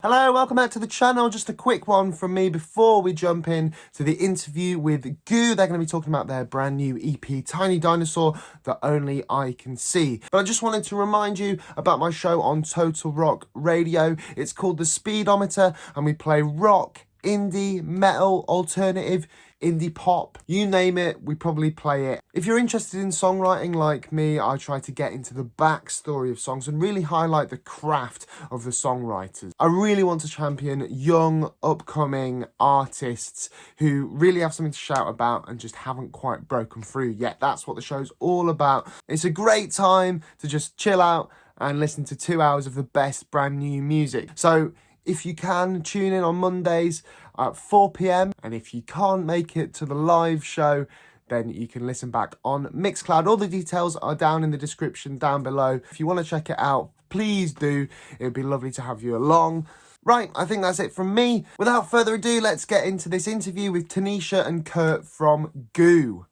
Hello, welcome back to the channel. Just a quick one from me before we jump in to the interview with GOO. They're going to be talking about their brand new EP, Tiny Dinosaur, That Only I Can See. But I just wanted to remind you about my show on Total Rock Radio. It's called The Speedometer, and we play rock, indie, metal, alternative, indie pop, you name it, we probably play it. If you're interested in songwriting like me, I try to get into the backstory of songs and really highlight the craft of the songwriters. I really want to champion young, upcoming artists who really have something to shout about and just haven't quite broken through yet. That's what the show's all about. It's a great time to just chill out and listen to 2 hours of the best brand new music. So if you can, tune in on Mondays at 4 p.m. And if you can't make it to the live show, then you can listen back on Mixcloud. All the details are down in the description down below. If you want to check it out, please do. It would be lovely to have you along. Right, I think that's it from me. Without further ado, let's get into this interview with Tanisha and Kurt from GOO.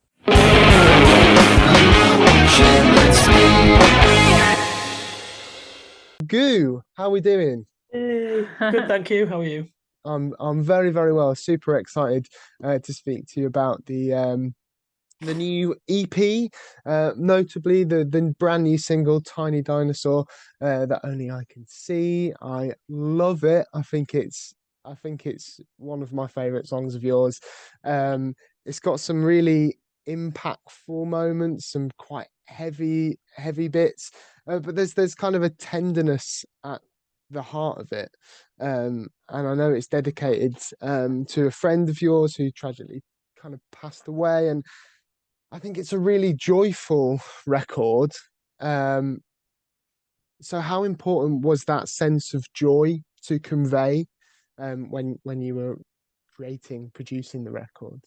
GOO, how are we doing? Hey, good, thank you. How are you? I'm very, very well. Super excited to speak to you about the new EP, notably the brand new single "Tiny Dinosaur," that only I can see. I love it. I think it's one of my favorite songs of yours. It's got some really impactful moments, some quite heavy bits, but there's kind of a tenderness at the heart of it. And I know it's dedicated to a friend of yours who tragically kind of passed away, and I think it's a really joyful record. Um, so how important was that sense of joy to convey when you were producing the record?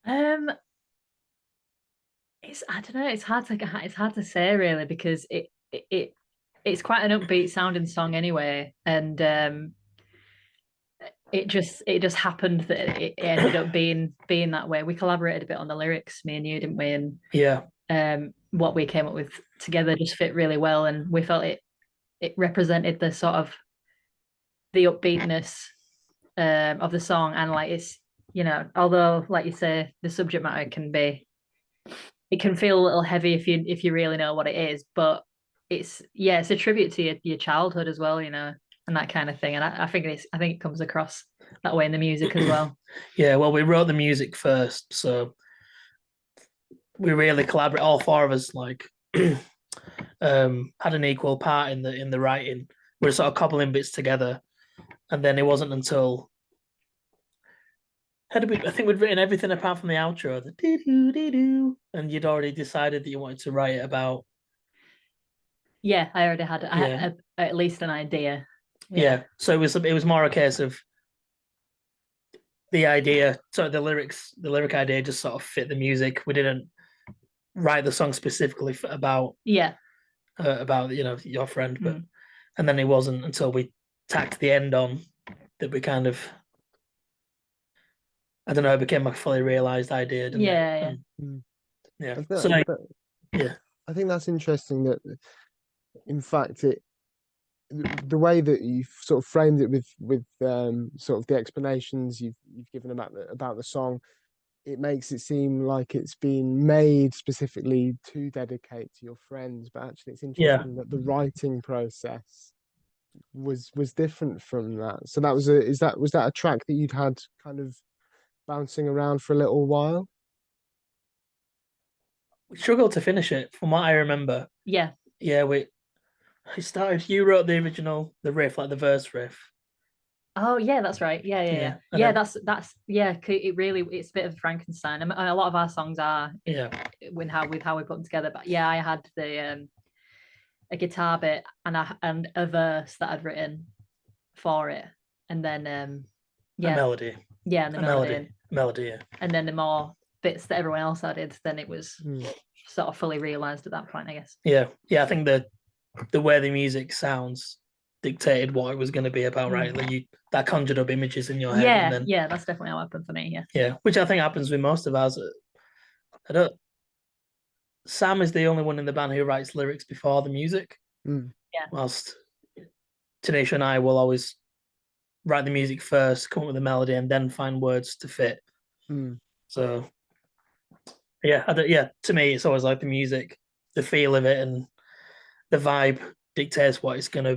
Um, it's I don't know. It's hard to say really because it's quite an upbeat sounding song anyway, and it just happened that it ended up being that way. We collaborated a bit on the lyrics, me and you, didn't we? And Yeah, what we came up with together just fit really well, and we felt it represented the sort of the upbeatness of the song, and like it's although like you say the subject matter it can feel a little heavy if you really know what it is, but it's a tribute to your childhood as well, and that kind of thing. And I think it comes across that way in the music as well. yeah. Well, we wrote the music first, so we really collaborate. All four of us had an equal part in the writing. We are sort of cobbling bits together, and then it wasn't until I think we'd written everything apart from the outro, the dee doo dee doo, and you'd already decided that you wanted to write it about. Yeah, I already had at least an idea. Yeah. So it was more a case of the idea, so the lyric idea just sort of fit the music. We didn't write the song specifically about your friend, but and then it wasn't until we tacked the end on that we kind of, I don't know, it became a fully realized idea, didn't it? Yeah. So yeah, I think that's interesting that, in fact, the way that you've sort of framed it with sort of the explanations you've given about the song, it makes it seem like it's been made specifically to dedicate to your friends, but actually it's interesting that the writing process was different from that. So that was was that a track that you'd had kind of bouncing around for a little while? we struggled to finish it from what I remember. Yeah. I started. You wrote the original, the riff, like the verse riff. Oh yeah, that's right. Yeah. That's it's a bit of Frankenstein. I mean, a lot of our songs are with how we put them together. But yeah, I had a guitar bit and a verse that I'd written for it, and then a melody. Yeah, and the melody. Yeah. And then the more bits that everyone else added, then it was sort of fully realized at that point, I guess. Yeah. I think the way the music sounds dictated what it was going to be about, right? Like that conjured up images in your head. Yeah, and then, that's definitely how it happened for me. Yeah, which I think happens with most of ours. Sam is the only one in the band who writes lyrics before the music. Yeah. Whilst Tanisha and I will always write the music first, come up with the melody, and then find words to fit. So yeah, to me, it's always like the music, the feel of it, and the vibe dictates what it's gonna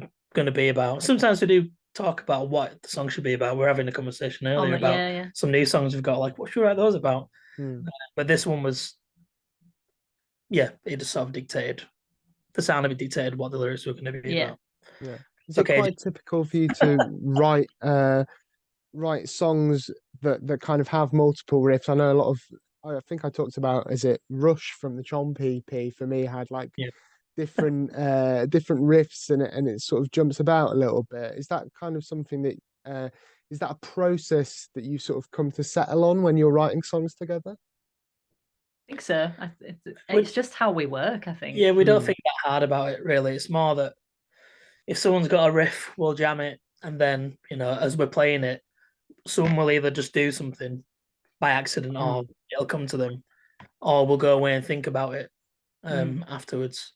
be about. Sometimes we do talk about what the song should be about. We're having a conversation earlier about some new songs we've got. Like, what should we write those about? But this one was, it just sort of dictated. The sound of it dictated what the lyrics were going to be about. Yeah. Is it quite typical for you to write songs that kind of have multiple riffs? I know a lot of, I think I talked about, is it Rush from the Chomp EP for me had like different riffs in it, and it sort of jumps about a little bit. Is that kind of something that is that a process that you sort of come to settle on when you're writing songs together? I think so. It's just how we work, I think. Yeah, we don't think that hard about it, really. It's more that if someone's got a riff, we'll jam it, and then, as we're playing it, someone will either just do something by accident or it'll come to them, or we'll go away and think about it afterwards.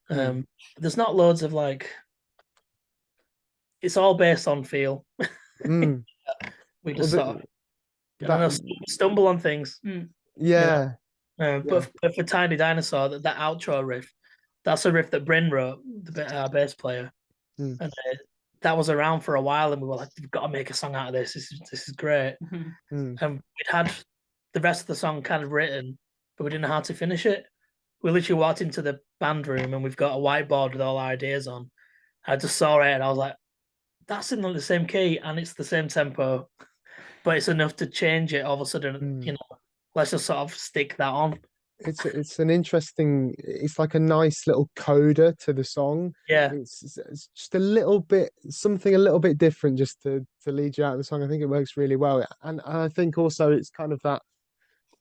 There's not loads of like, it's all based on feel. We just sort of stumble on things. But for Tiny Dinosaur, that outro riff, that's a riff that Bryn wrote, our bass player, and that was around for a while, and we were like, we've got to make a song out of this. This is great. And we'd had the rest of the song kind of written, but we didn't know how to finish it. We literally walked into the band room, and we've got a whiteboard with all our ideas on. I just saw it, and I was like, that's in the same key, and it's the same tempo, but it's enough to change it all of a sudden. Let's just sort of stick that on. It's an interesting, it's like a nice little coda to the song. It's just a little bit, something a little bit different, just to lead you out of the song. I think it works really well, and I think also it's kind of that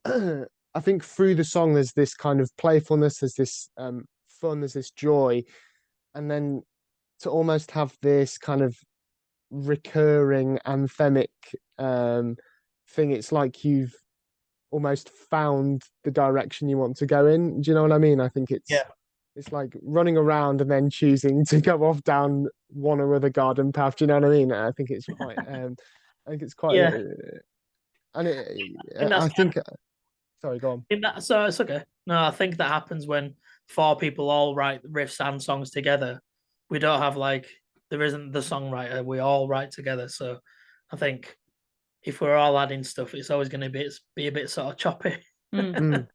I think through the song there's this kind of playfulness, there's this fun, there's this joy, and then to almost have this kind of recurring anthemic thing, it's like you've almost found the direction you want to go in. Do you know what I mean? I think it's like running around and then choosing to go off down one or other garden path. Do you know what I mean? I think it's quite sorry, go on. So it's okay. No, I think that happens when four people all write riffs and songs together. We don't have there isn't the songwriter. We all write together. So I think if we're all adding stuff, it's always going to be a bit sort of choppy. Sort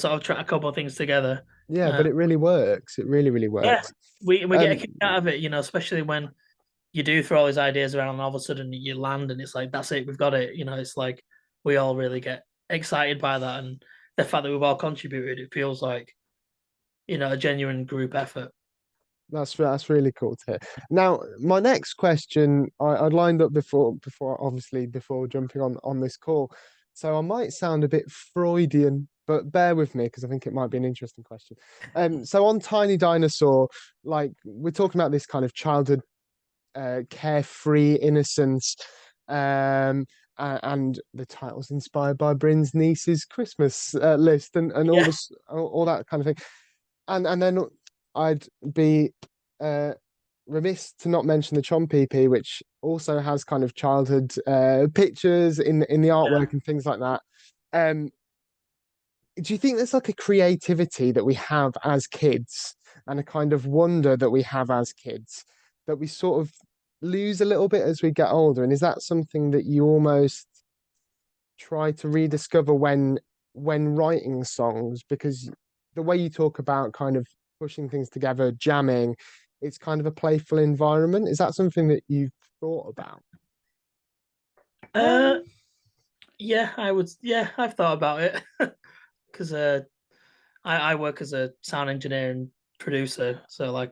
of try a couple of things together. Yeah, but it really works. It really, really works. Yeah, we get a kick out of it, especially when you do throw all these ideas around and all of a sudden you land and it's like, that's it, we've got it. It's like we all really get excited by that, and the fact that we've all contributed, it feels like a genuine group effort. That's really cool to hear. Now, my next question I'd lined up before jumping on this call, so I might sound a bit Freudian, but bear with me because I think it might be an interesting question. So on Tiny Dinosaur, we're talking about this kind of childhood, carefree innocence, and the title's inspired by Bryn's niece's Christmas list and all this, all that kind of thing, and then I'd be remiss to not mention the Chomp EP, which also has kind of childhood pictures in the artwork and things like that. Do you think there's like a creativity that we have as kids and a kind of wonder that we have as kids that we sort of lose a little bit as we get older? And is that something that you almost try to rediscover when writing songs? Because the way you talk about kind of pushing things together, jamming, it's kind of a playful environment. Is that something that you've thought about? I've thought about it because I work as a sound engineer and producer, so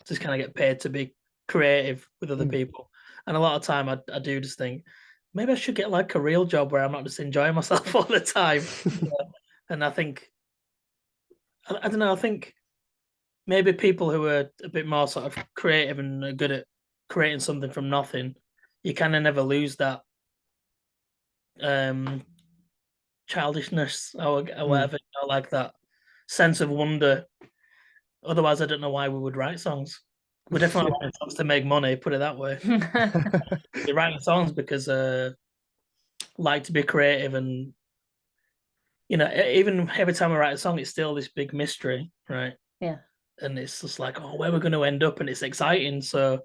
just kind of get paid to be creative with other people, and a lot of time I do just think maybe I should get a real job where I'm not just enjoying myself all the time. And I think I don't know, I think maybe people who are a bit more sort of creative and are good at creating something from nothing, you kind of never lose that childishness or whatever, that sense of wonder. Otherwise, I don't know why we would write songs. we're definitely writing songs to make money. Put it that way. We're writing songs because like to be creative, and even every time I write a song, it's still this big mystery, right? Yeah. And it's just like, oh, where we're going to end up, and it's exciting. So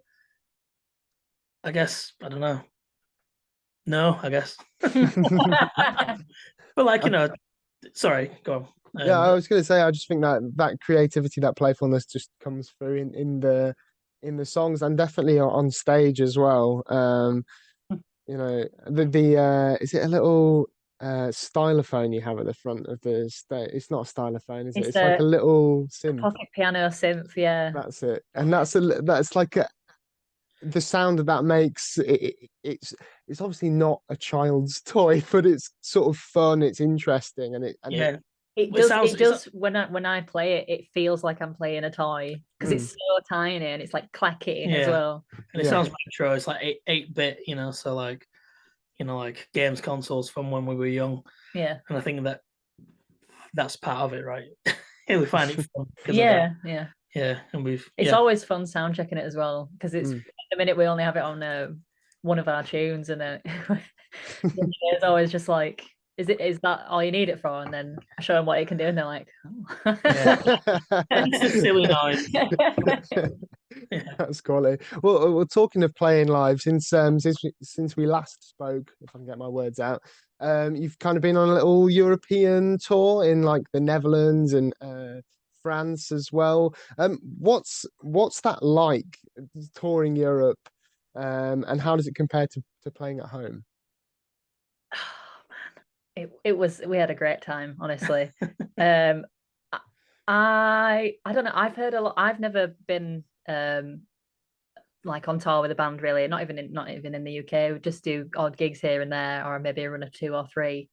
I guess I don't know. No, I guess. But like sorry, go on. Yeah, I was going to say, I just think that creativity, that playfulness, just comes through in the songs, and definitely on stage as well. Is it a little stylophone you have at the front of the stage? It's not a stylophone, is it? It's like a little synth. Pocket piano synth, yeah. That's it, and that's like the sound that makes it's obviously not a child's toy, but it's sort of fun, it's interesting, and yeah. It does when I play it, it feels like I'm playing a toy because it's so tiny and it's like clacking as well. And it sounds retro. It's like 8-bit, so like games consoles from when we were young. Yeah. And I think that's part of it, right? We find it fun. Yeah. And it's always fun sound checking it as well, because it's at the minute we only have it on one of our tunes, and it's always just like, is that all you need it for? And then I show them what it can do, and they're like, oh. It's a silly noise. That's quality. Well, we're talking of playing live since we last spoke, if I can get my words out. You've kind of been on a little European tour in like the Netherlands and France as well. What's that like, touring Europe, and how does it compare to playing at home? We had a great time, honestly. I don't know, I've heard a lot. I've never been like on tour with a band, really, not even in the UK. We just do odd gigs here and there, or maybe run a 2 or 3.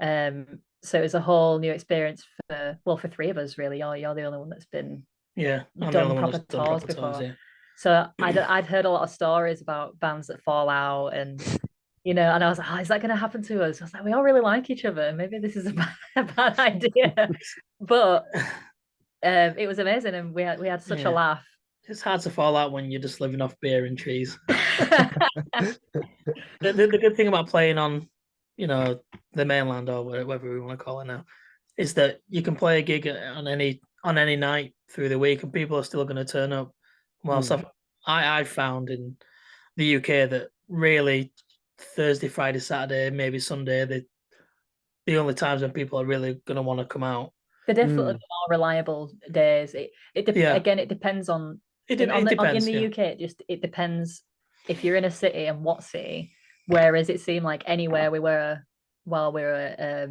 So it was a whole new experience for 3 of us, really. You're the only one that's been done proper tours before. So I'd heard a lot of stories about bands that fall out, and and I was like, oh, is that going to happen to us? I was like, we all really like each other. Maybe this is a bad idea. But it was amazing, and we had such a laugh. It's hard to fall out when you're just living off beer and cheese. The good thing about playing on, the mainland, or whatever we want to call it now, is that you can play a gig on any night through the week, and people are still going to turn up. Well, I found in the UK that really Thursday, Friday, Saturday, maybe Sunday, the only times when people are really going to want to come out. They're definitely more reliable days. Again, it depends on. In the UK, it depends if you're in a city and what city. Whereas it seemed like anywhere we were while we were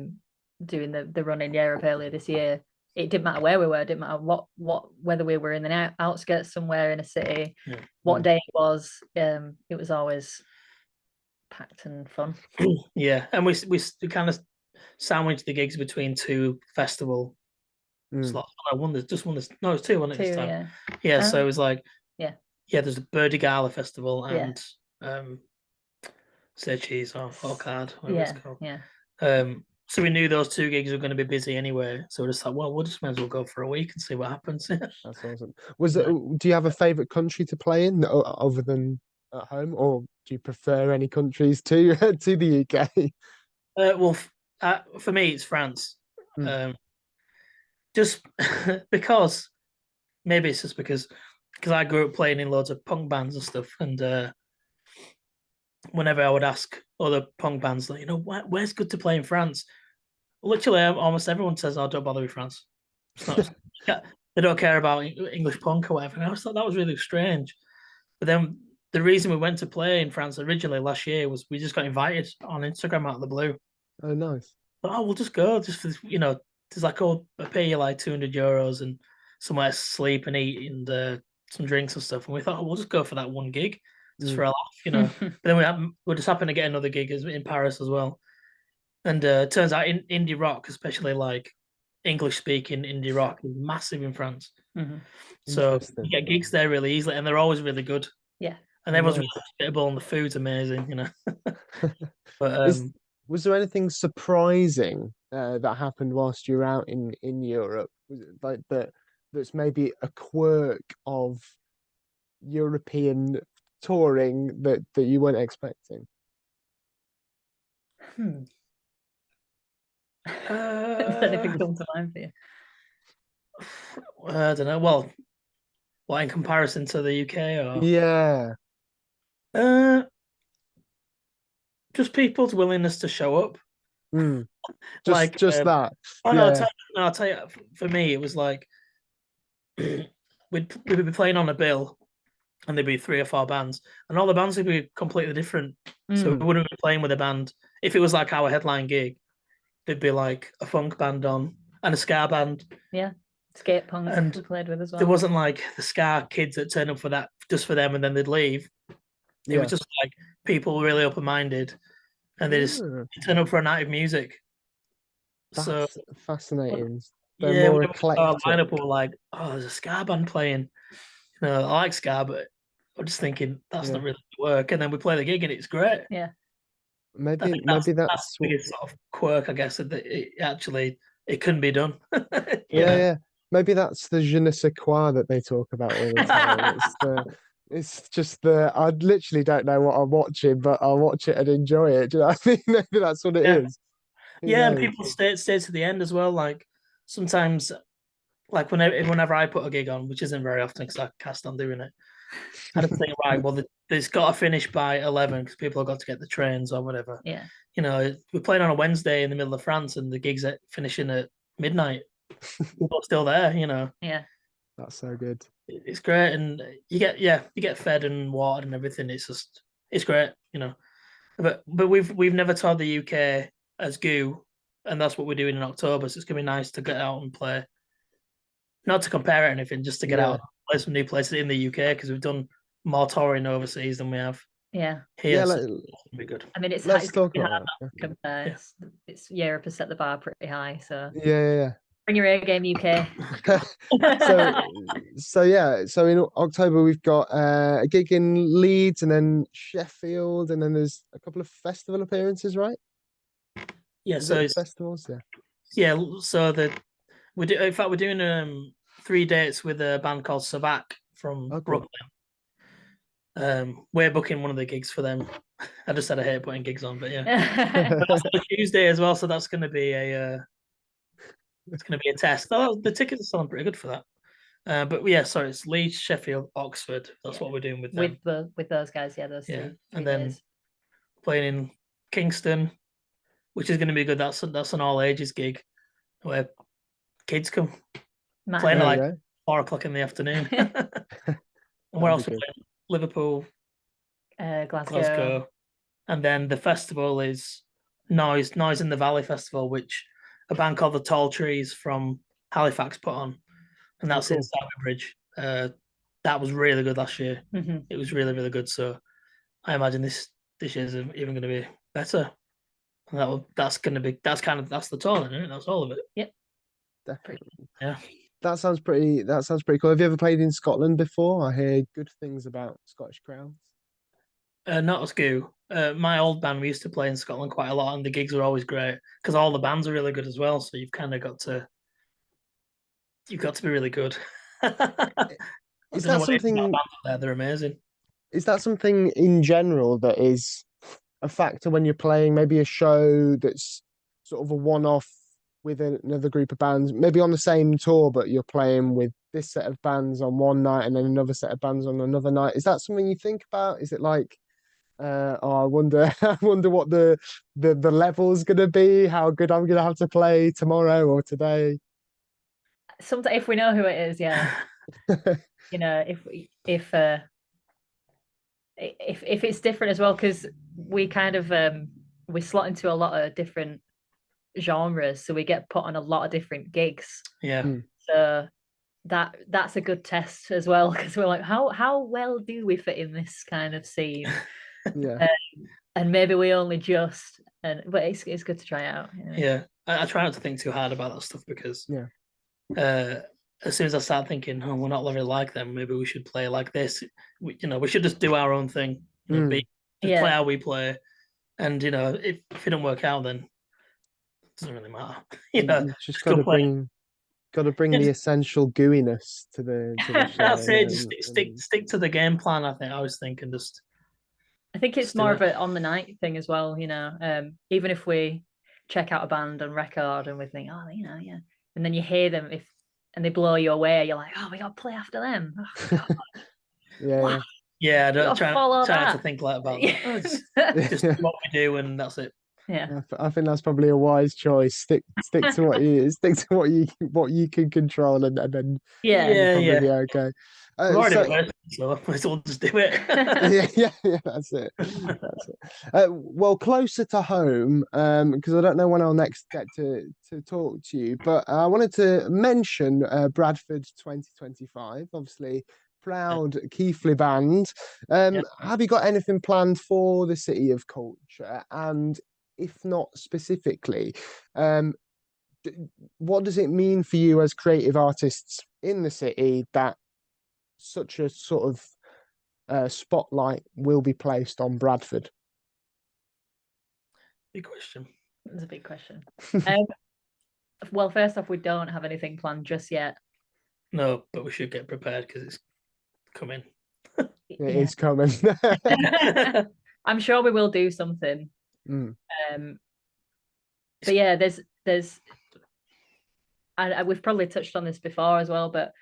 doing the run in Europe earlier this year, it didn't matter where we were. It didn't matter whether we were in the outskirts somewhere in a city, what day it was. It was always packed and fun. Yeah, and we kind of sandwiched the gigs between 2 festival slots. I won this. Just won this. No, it was 2, wasn't it, this time? Yeah. So it was like there's the Birdie Gala Festival and Say Cheese or Card, whatever it's called. Yeah. So we knew those 2 gigs were going to be busy anyway. So we're just like, well, we'll just might as well go for a week and see what happens. That's awesome. Do you have a favorite country to play in other than at home, or do you prefer any countries to the UK? Well, for me, it's France. Just because, maybe it's just because I grew up playing in loads of punk bands and stuff, and whenever I would ask other punk bands, like, where's good to play in France? Literally, almost everyone says, "Oh, don't bother with France." It's not, they don't care about English punk or whatever. And I always thought that was really strange. But then the reason we went to play in France originally last year was we just got invited on Instagram out of the blue. Oh, nice. But, we'll just go, just for there's like, I pay you like €200 and somewhere to sleep and eat and some drinks and stuff. And we thought, we'll just go for that one gig just for a laugh, But then we just happened to get another gig in Paris as well. And it turns out indie rock, especially like English speaking indie rock, is massive in France. So you get gigs there really easily, and they're always really good. Yeah. And everyone's really hospitable, and the food's amazing, But was there anything surprising that happened whilst you were out in Europe? Was it like that's maybe a quirk of European touring that you weren't expecting? Does anything come to mind for you? I don't know. Well, what in comparison to the UK or Yeah. uh, just people's willingness to show up. Mm. Like That. oh no, Yeah. I'll tell you. For me, it was like we'd be playing on a bill, and there'd be 3 or 4 bands, and all the bands would be completely different. So we wouldn't be playing with a band. If it was like our headline gig, there'd be like a funk band on and a ska band. Yeah, skate punk And we played with as well. There wasn't like the ska kids that turn up for that just for them and then they'd leave. It was just like people really open minded, and they just turn up for a night of music. That's so fascinating. They're yeah, more we our eclectic. lineup, we were like, oh, there's a ska band playing. You know, I like ska, but I'm just thinking that's not really work. And then we play the gig and it's great. Yeah. Maybe that's that's the biggest sort of quirk, I guess, that it couldn't be done. yeah. Maybe that's the je ne sais quoi that they talk about all the time. It's just I literally don't know what I'm watching, but I'll watch it and enjoy it. Do you know what I mean? Maybe that's what it is. Yeah, and people stay to the end as well. Like sometimes, like whenever I put a gig on, which isn't very often because I cast on doing it, I just think, right, well, it's got to finish by 11 because people have got to get the trains or whatever. Yeah. You know, we're playing on a Wednesday in the middle of France and the gig's finishing at midnight. People are still there, you know. Yeah. That's so good. It's great. And you get fed and watered and everything. It's great, you know. But we've never toured the UK as GOO, and that's what we're doing in October. So it's gonna be nice to get out and play. Not to compare anything, just to get out and play some new places in the UK because we've done more touring overseas than we have here. Yeah, so it'll be good. I mean, it's let's talk hard about to compare. It's Europe has set the bar pretty high, so yeah. Bring your A game, UK. So in October we've got a gig in Leeds and then Sheffield, and then there's a couple of festival appearances, right? Yeah, so it's festivals, So we're doing 3 dates with a band called Savak from Brooklyn. We're booking one of the gigs for them. I just said I hate putting gigs on, but yeah. But that's on a Tuesday as well, so that's going to be a test. Oh, the tickets are selling pretty good for that. But yeah, sorry, it's Leeds, Sheffield, Oxford. That's what we're doing with them. With those guys, those three and then days. Playing in Kingston, which is going to be good. That's an all ages gig where kids come playing at like 4 o'clock in the afternoon. And we're also playing Liverpool, Glasgow, and then the festival is Noise in the Valley Festival, which a band called the Tall Trees from Halifax put on, and that's in Stourbridge. That was really good last year. Mm-hmm. It was really, really good. So I imagine this year's even going to be better. And that's the tour, isn't it? That's all of it. Yep. Definitely. Yeah. That sounds pretty cool. Have you ever played in Scotland before? I hear good things about Scottish crowds. Not as GOO. My old band, we used to play in Scotland quite a lot, and the gigs were always great because all the bands are really good as well. So you've got to be really good. Is that something? They're amazing. Is that something in general that is a factor when you're playing maybe a show that's sort of a one-off with another group of bands, maybe on the same tour, but you're playing with this set of bands on one night and then another set of bands on another night? Is that something you think about? Is it like, I wonder what the level's gonna be, how good I'm gonna have to play tomorrow or today? Sometimes, if we know who it is, yeah. You know, if it's different as well, because we kind of we slot into a lot of different genres, so we get put on a lot of different gigs. Yeah. So that's a good test as well, because we're like, how well do we fit in this kind of scene? Yeah. And maybe we only just, but it's good to try out. You know? Yeah, I try not to think too hard about that stuff because as soon as I start thinking, oh, we're not really like them, maybe we should play like this. We should just do our own thing. Play how we play, and if it don't work out, then it doesn't really matter. Just got to bring Got to bring the essential gooiness to the show. That's it. Just stick to the game plan. I was thinking just. I think it's more of a on the night thing as well. Even if we check out a band on record and we think, oh, yeah, and then you hear them and they blow you away, you're like, oh, we got to play after them. Oh, yeah. Yeah, I don't try to think like about that. Oh, just do what we do and that's it. Yeah, I think that's probably a wise choice. Stick to what you can control, and then yeah, probably be okay. We've already rehearsed, so we'll just do it. yeah, that's it. Well, closer to home, because I don't know when I'll next get to talk to you, but I wanted to mention Bradford 2025. Obviously, proud Keighley band. Have you got anything planned for the City of Culture? And if not specifically, what does it mean for you as creative artists in the city that such a sort of spotlight will be placed on Bradford? Big question. It's a big question. Well, first off, we don't have anything planned just yet. No, but we should get prepared because it's coming. It is coming. I'm sure we will do something. But yeah, there's we've probably touched on this before as well, but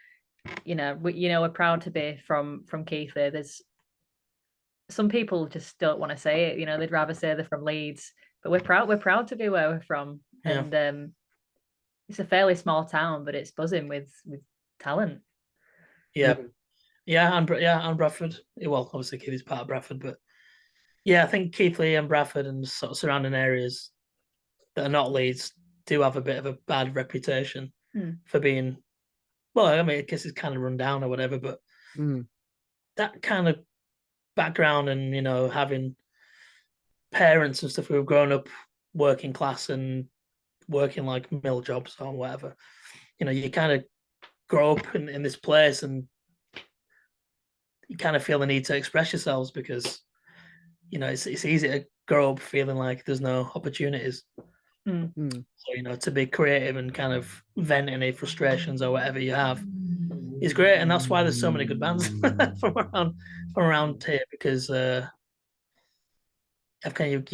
we're proud to be from Keighley. There's some people just don't want to say it, they'd rather say they're from Leeds, but we're proud to be where we're from. And it's a fairly small town, but it's buzzing with talent. And Bradford. Well, obviously Keighley's part of Bradford, but I think Keighley and Bradford and sort of surrounding areas that are not Leeds do have a bit of a bad reputation for being, well, I mean, I guess it's kind of run down or whatever, but that kind of background and, having parents and stuff who have grown up working class and working like mill jobs or whatever, you kind of grow up in this place and you kind of feel the need to express yourselves because, it's easy to grow up feeling like there's no opportunities. So, to be creative and kind of vent any frustrations or whatever you have is great. And that's why there's so many good bands from around here because you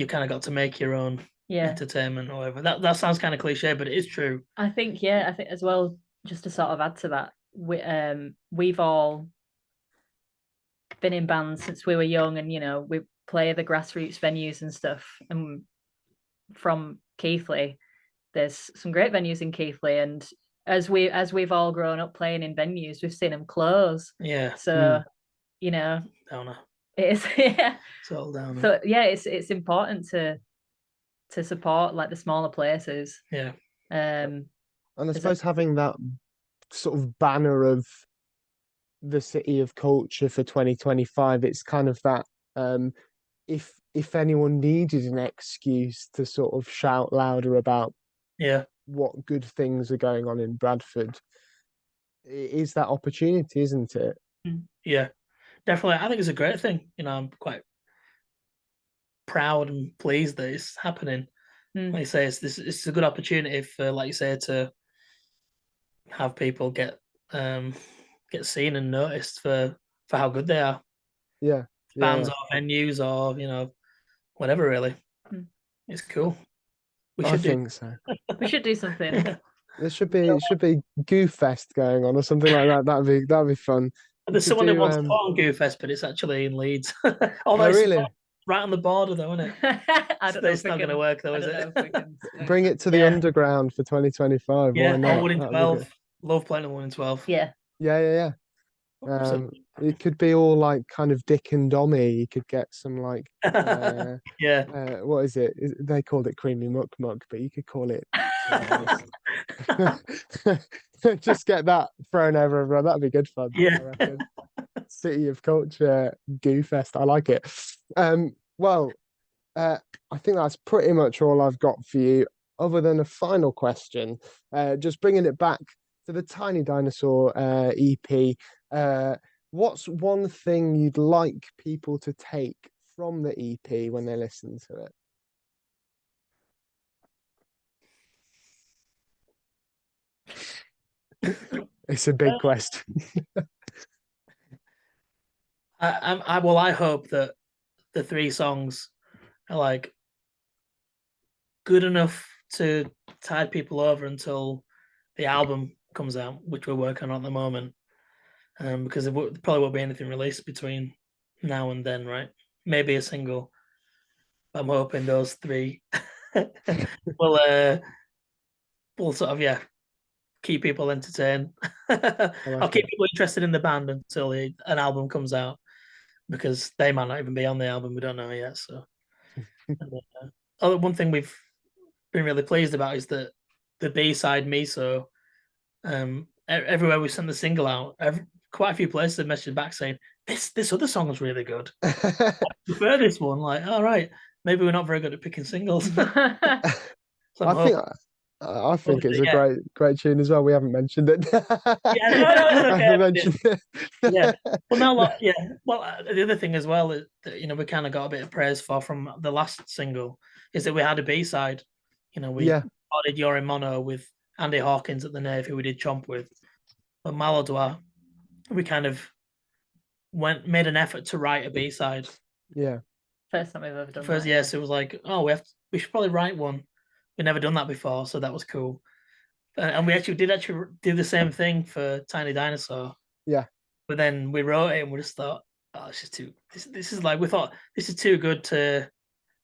kind of got to make your own entertainment or whatever. That sounds kind of cliche, but it is true. I think as well, just to sort of add to that, we've all been in bands since we were young and, we play the grassroots venues and stuff. And from Keighley, there's some great venues in Keighley, and as we've all grown up playing in venues, we've seen them close. So downer. It is. It's all downer. So it's important to support like the smaller places. And I suppose having that sort of banner of the City of Culture for 2025, it's kind of that if anyone needed an excuse to sort of shout louder about what good things are going on in Bradford, it is that opportunity, isn't it? Yeah, definitely. I think it's a great thing. I'm quite proud and pleased that it's happening. Like you say, it's a good opportunity for, like you say, to have people get seen and noticed for how good they are. Bands or venues or whatever, really. It's cool. I think so. We should do something. There should be GOO Fest going on or something like that. That'd be fun. There's someone who wants to go on GOO Fest, but it's actually in Leeds. Oh, really? Right on the border, though, isn't it? I don't know. It's not going to work, though, is it? Bring it to the underground for 2025. Yeah, why not? 1 in 12. Love playing at 1 in 12. Yeah. It could be all like kind of Dick and Dommy. You could get some like what is it? They called it Creamy Muck Muck, but you could call it just get that thrown over everyone. That'd be good fun. Yeah. I reckon. City of Culture GOO Fest. I like it. Well, I think that's pretty much all I've got for you, other than a final question. Just bringing it back to the Tiny Dinosaur EP. What's one thing you'd like people to take from the EP when they listen to it? It's a big question. I hope that the 3 songs are like good enough to tide people over until the album comes out, which we're working on at the moment. Because there probably won't be anything released between now and then, right? Maybe a single. I'm hoping those 3 will sort of keep people entertained. I'll keep people interested in the band until an album comes out, because they might not even be on the album. We don't know yet. So, one thing we've been really pleased about is that the B-side Miso, everywhere we sent the single out, quite a few places have messaged back saying this other song is really good. I prefer this one. Like, all right, maybe we're not very good at picking singles. So I think it's a great tune as well. We haven't mentioned it. Yeah, no, it's okay. I haven't mentioned it. Yeah. Well, no, yeah. Well, the other thing as well is that, we kind of got a bit of praise from the last single is that we had a B-side. We recorded You're in Mono with Andy Hawkins at the Nave, who we did Chomp with. But Maladwa, we kind of made an effort to write a B-side. Yeah. First time we've ever done that. Yes, it was like, oh, we should probably write one. We've never done that before, so that was cool. And we actually did do the same thing for Tiny Dinosaur. Yeah. But then we wrote it and we just thought, oh, it's just too. This is like, we thought this is too good to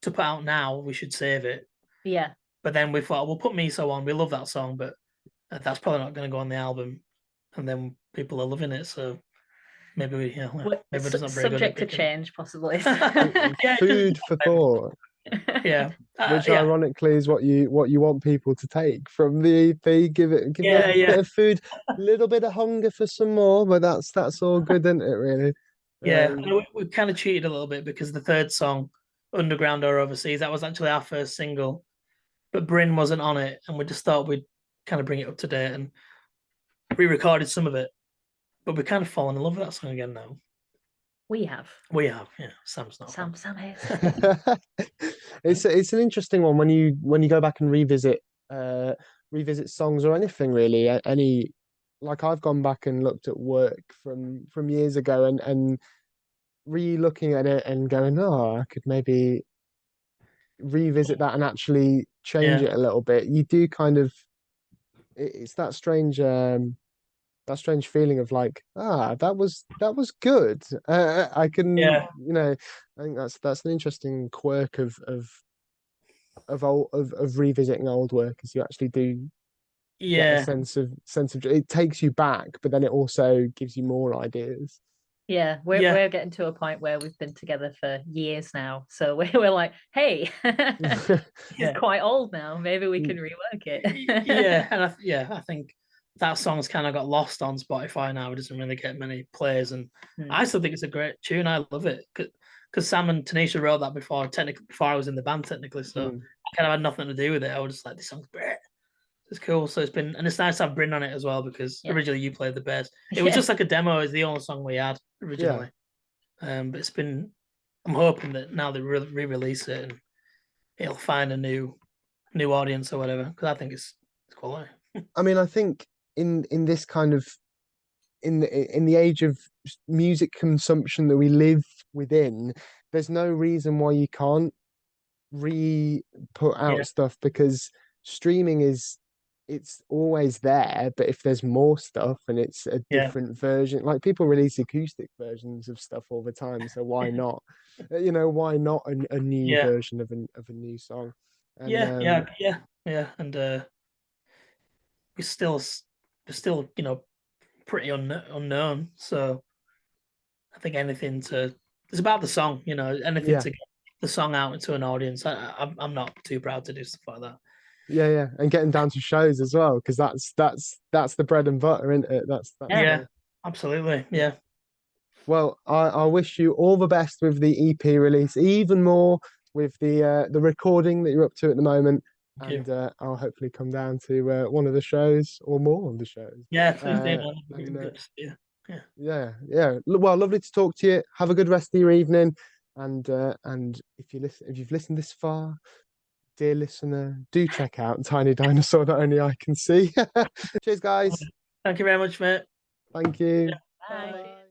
put out now. We should save it. Yeah. But then we thought we'll put Miso on. We love that song, but that's probably not going to go on the album. And then people are loving it, so maybe maybe it's not very subject to change, possibly. Food for thought. Yeah. Which ironically is what you want people to take from the EP. Give it a bit of food, a little bit of hunger for some more, but that's all good, isn't it, really? Yeah. We kind of cheated a little bit, because the third song, Underground or Overseas, that was actually our first single, but Bryn wasn't on it, and we just thought we'd kind of bring it up to date and re-recorded some of it, but we're kind of fallen in love with that song again now. We have, yeah. Sam's not. Sam hates. It's an interesting one when you go back and revisit songs or anything really. Like I've gone back and looked at work from years ago and re-looking at it and going, oh, I could maybe revisit that and actually change it a little bit. You do kind of, it's that strange feeling of like, that was good. I can, I think that's an interesting quirk of revisiting old work, as you actually do get a sense of it takes you back, but then it also gives you more ideas. Yeah, we're getting to a point where we've been together for years now, so we're like, hey, it's quite old now. Maybe we can rework it. I think that song's kind of got lost on Spotify now. It doesn't really get many plays, and I still think it's a great tune. I love it because Sam and Tanisha wrote that before I was in the band technically, so I kind of had nothing to do with it. I was just like, this song's great. It's cool. So it's nice to have Bryn on it as well, because originally you played the bass. It was just like a demo. It's the only song we had originally. But I'm hoping that now they re-release it and it'll find a new audience or whatever, because I think it's quality. I mean, I think in this kind of in the age of music consumption that we live within, there's no reason why you can't put out stuff, because streaming it's always there, but if there's more stuff and it's a different version, like people release acoustic versions of stuff all the time, so why not? Why not a new version of a new song? And, and we're still pretty unknown, so I think it's about the song, anything to get the song out into an audience. I'm not too proud to do stuff like that. Yeah, and getting down to shows as well, because that's the bread and butter, isn't it? That's absolutely, yeah. Well, I wish you all the best with the EP release, even more with the recording that you're up to at the moment, and I'll hopefully come down to one of the shows or more of the shows. Yeah, please do. Yeah. Well, lovely to talk to you. Have a good rest of your evening, and if you've listened this far, dear listener, do check out Tiny Dinosaur That Only I Can See. Cheers, guys. Thank you very much, mate. Thank you. Bye.